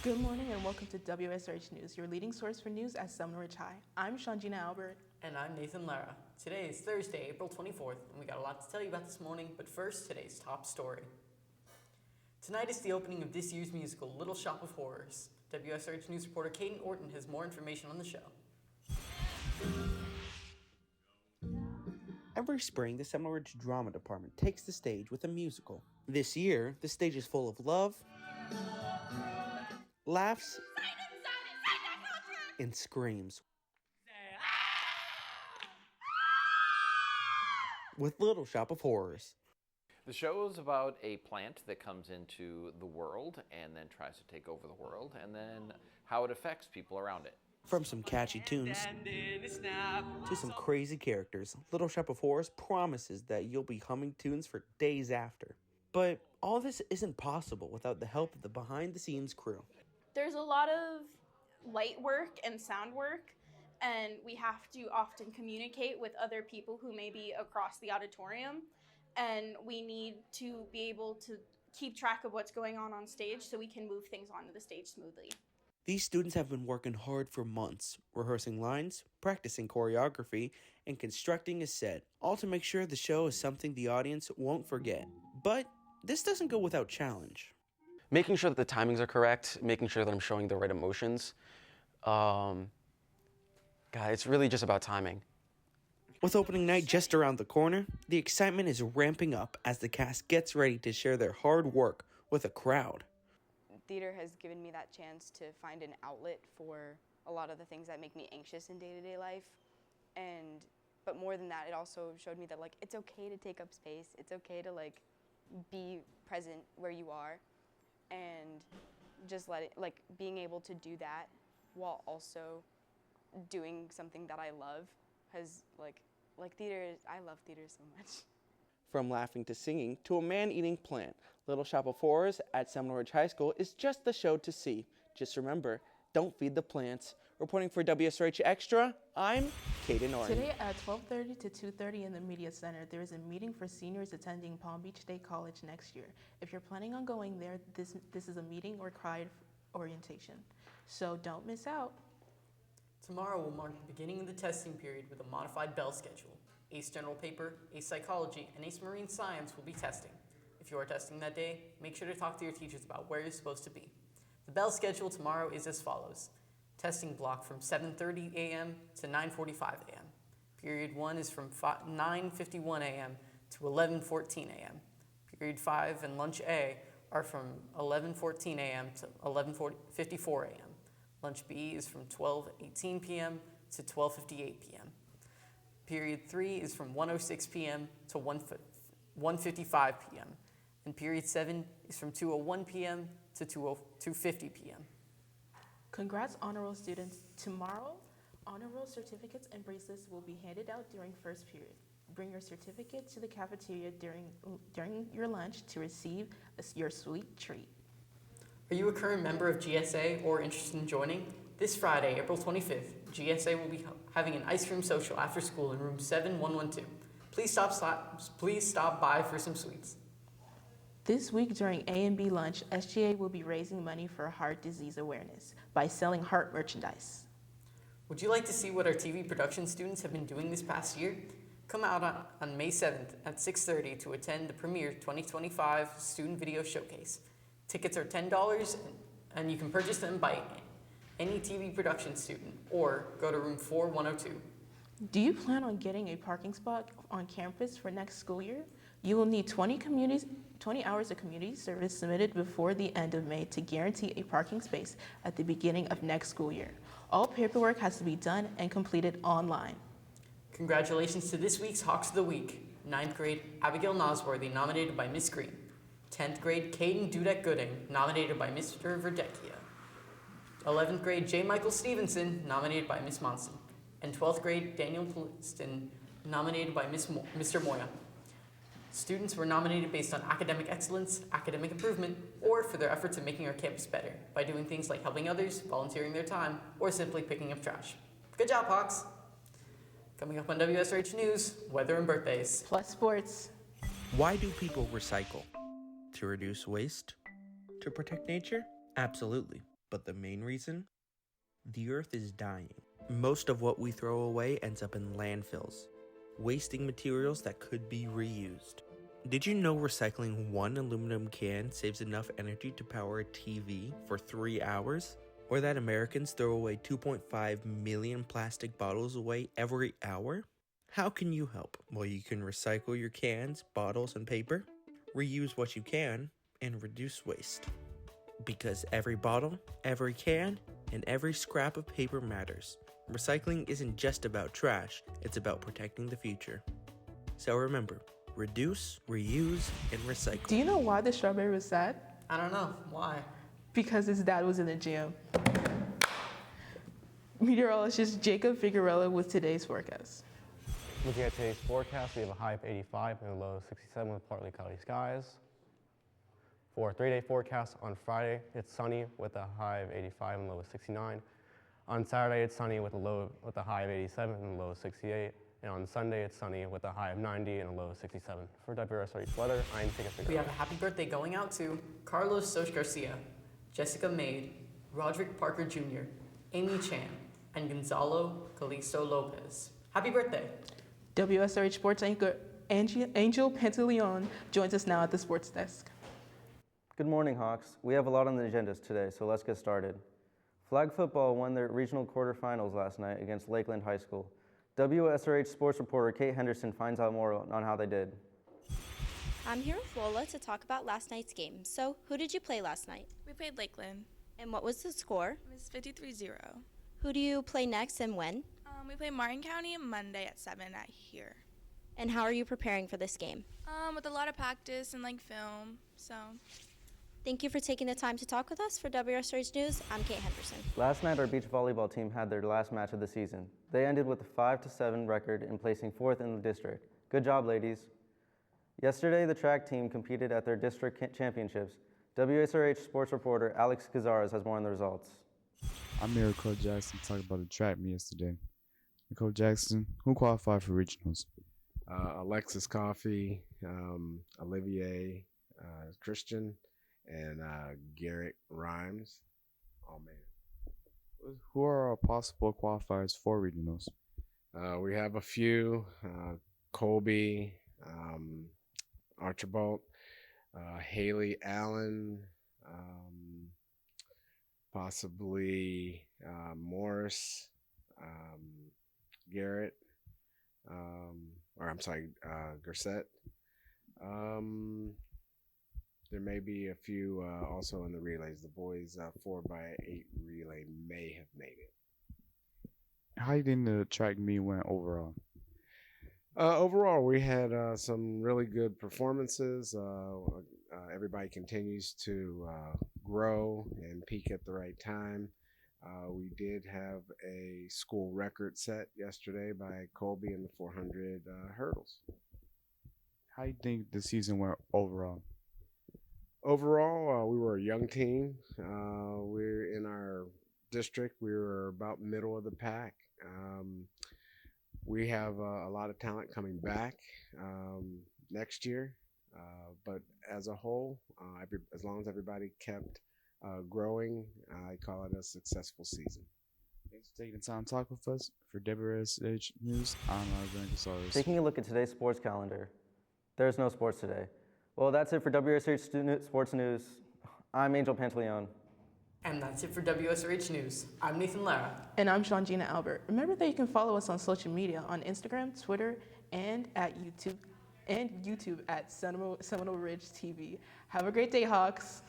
Good morning and welcome to Wsrh News, your leading source for news at Seminole High. I'm Shanjina Albert. And I'm Nathan Lara. Today is Thursday, April 24th, and we got a lot to tell you about this morning, but first, today's top story. Tonight is the opening of this year's musical, Little Shop of Horrors. Wsrh News reporter Caden Orton has more information on the show. Every spring, the Seminole Drama Department takes the stage with a musical. This year, the stage is full of love, laughs, and screams. With Little Shop of Horrors. The show is about a plant that comes into the world and then tries to take over the world, and then how it affects people around it. From some catchy tunes to some crazy characters, Little Shop of Horrors promises that you'll be humming tunes for days after. But all this isn't possible without the help of the behind-the-scenes crew. There's a lot of light work and sound work, and we have to often communicate with other people who may be across the auditorium, and we need to be able to keep track of what's going on stage so we can move things onto the stage smoothly. These students have been working hard for months, rehearsing lines, practicing choreography, and constructing a set, all to make sure the show is something the audience won't forget. But this doesn't go without challenge. Making sure that the timings are correct, making sure that I'm showing the right emotions. It's really just about timing. With opening night just around the corner, the excitement is ramping up as the cast gets ready to share their hard work with a crowd. Theater has given me that chance to find an outlet for a lot of the things that make me anxious in day-to-day life. But more than that, it also showed me that it's okay to take up space. It's okay to be present where you are, and just being able to do that while also doing something that I love has theater. I love theater so much. From laughing to singing to a man-eating plant, Little Shop of Horrors at Seminole High School is just the show to see. Just remember, don't feed the plants. Reporting for WSRH Extra, I'm Caden Orton. Today at 12:30 to 2:30 in the Media Center, there is a meeting for seniors attending Palm Beach State College next year. If you're planning on going there, this is a meeting required orientation. So don't miss out. Tomorrow will mark the beginning of the testing period with a modified bell schedule. ACE General Paper, ACE Psychology, and ACE Marine Science will be testing. If you are testing that day, make sure to talk to your teachers about where you're supposed to be. The bell schedule tomorrow is as follows. Testing block from 7:30 a.m. to 9:45 a.m. Period 1 is from 9:51 a.m. to 11:14 a.m. Period 5 and lunch A are from 11:14 a.m. to 11:54 a.m. Lunch B is from 12:18 p.m. to 12:58 p.m. Period 3 is from 1:06 p.m. to 1:55 p.m. And period 7 is from 2:01 p.m. to 2:50 p.m. Congrats Honor Roll students. Tomorrow, Honor Roll certificates and bracelets will be handed out during first period. Bring your certificate to the cafeteria during your lunch to receive your sweet treat. Are you a current member of GSA or interested in joining? This Friday, April 25th, GSA will be having an ice cream social after school in room 7112. Please stop by for some sweets. This week during A and B lunch, SGA will be raising money for heart disease awareness by selling heart merchandise. Would you like to see what our TV production students have been doing this past year? Come out on May 7th at 6:30 to attend the premiere 2025 Student Video Showcase. Tickets are $10 and you can purchase them by any TV production student or go to room 4102. Do you plan on getting a parking spot on campus for next school year? You will need 20 hours of community service submitted before the end of May to guarantee a parking space at the beginning of next school year. All paperwork has to be done and completed online. Congratulations to this week's Hawks of the Week. 9th grade, Abigail Nosworthy, nominated by Miss Green. 10th grade, Caden Dudek-Gooding, nominated by Mr. Verdecchia. 11th grade, J. Michael Stevenson, nominated by Miss Monson. And 12th grade, Daniel Pliston, nominated by Mr. Moya. Students were nominated based on academic excellence, academic improvement, or for their efforts in making our campus better by doing things like helping others, volunteering their time, or simply picking up trash. Good job, Hawks! Coming up on WSRH News, weather and birthdays. Plus sports. Why do people recycle? To reduce waste? To protect nature? Absolutely. But the main reason? The Earth is dying. Most of what we throw away ends up in landfills, wasting materials that could be reused. Did you know recycling one aluminum can saves enough energy to power a TV for 3 hours? Or that Americans throw away 2.5 million plastic bottles away every hour? How can you help? Well, you can recycle your cans, bottles, and paper, reuse what you can, and reduce waste. Because every bottle, every can, and every scrap of paper matters. Recycling isn't just about trash, it's about protecting the future. So remember, reduce, reuse, and recycle. Do you know why the strawberry was sad? I don't know. Why? Because his dad was in the gym. Meteorologist Jacob Figueroa with today's forecast. Looking at today's forecast, we have a high of 85 and a low of 67 with partly cloudy skies. For a 3-day forecast, on Friday, it's sunny with a high of 85 and a low of 69. On Saturday, it's sunny with a high of 87 and a low of 68. And on Sunday, it's sunny with a high of 90 and a low of 67. For WSRH weather, I'm Jacob Figueroa. We have a happy birthday going out to Carlos Soch Garcia, Jessica Maid, Roderick Parker Jr., Amy Chan, and Gonzalo Calisto Lopez. Happy birthday! WSRH sports anchor Angel Pantaleon joins us now at the sports desk. Good morning, Hawks. We have a lot on the agendas today, so let's get started. Flag football won their regional quarterfinals last night against Lakeland High School. WSRH sports reporter Kate Henderson finds out more on how they did. I'm here with Lola to talk about last night's game. So, who did you play last night? We played Lakeland. And what was the score? It was 53-0. Who do you play next and when? We play Martin County Monday at 7 at here. And how are you preparing for this game? With a lot of practice and film, so. Thank you for taking the time to talk with us. For WSRH News, I'm Kate Henderson. Last night, our beach volleyball team had their last match of the season. They ended with a 5-7 record and placing 4th in the district. Good job, ladies. Yesterday, the track team competed at their district championships. WSRH sports reporter Alex Cazares has more on the results. I'm here with Coach Jackson to talk about the track meet yesterday. Coach Jackson, who qualified for regionals? Alexis Coffey, Olivier Christian, and Garrett Rhymes. Oh, man. Who are our possible qualifiers for regionals? We have a few. Colby, Archibald, Haley Allen, possibly Morris, Garrett, Gersett. There may be a few also in the relays. The boys' 4x8 relay may have made it. How do you think the track meet went overall? Overall, we had some really good performances. Everybody continues to grow and peak at the right time. We did have a school record set yesterday by Colby in the 400 hurdles. How do you think the season went overall? Overall, we were a young team. We're in our district. We were about middle of the pack. We have a lot of talent coming back next year. But as a whole, as long as everybody kept growing, I call it a successful season. Thanks for taking the time to talk with us. For WSH News, I'm Alexander Casares. Taking a look at today's sports calendar, there's no sports today. Well, that's it for WSH Sports News. I'm Angel Pantaleon. And that's it for WSRH News. I'm Nathan Lara. And I'm Shangina Albert. Remember that you can follow us on social media on Instagram, Twitter, and at YouTube at Seminole Ridge TV. Have a great day, Hawks.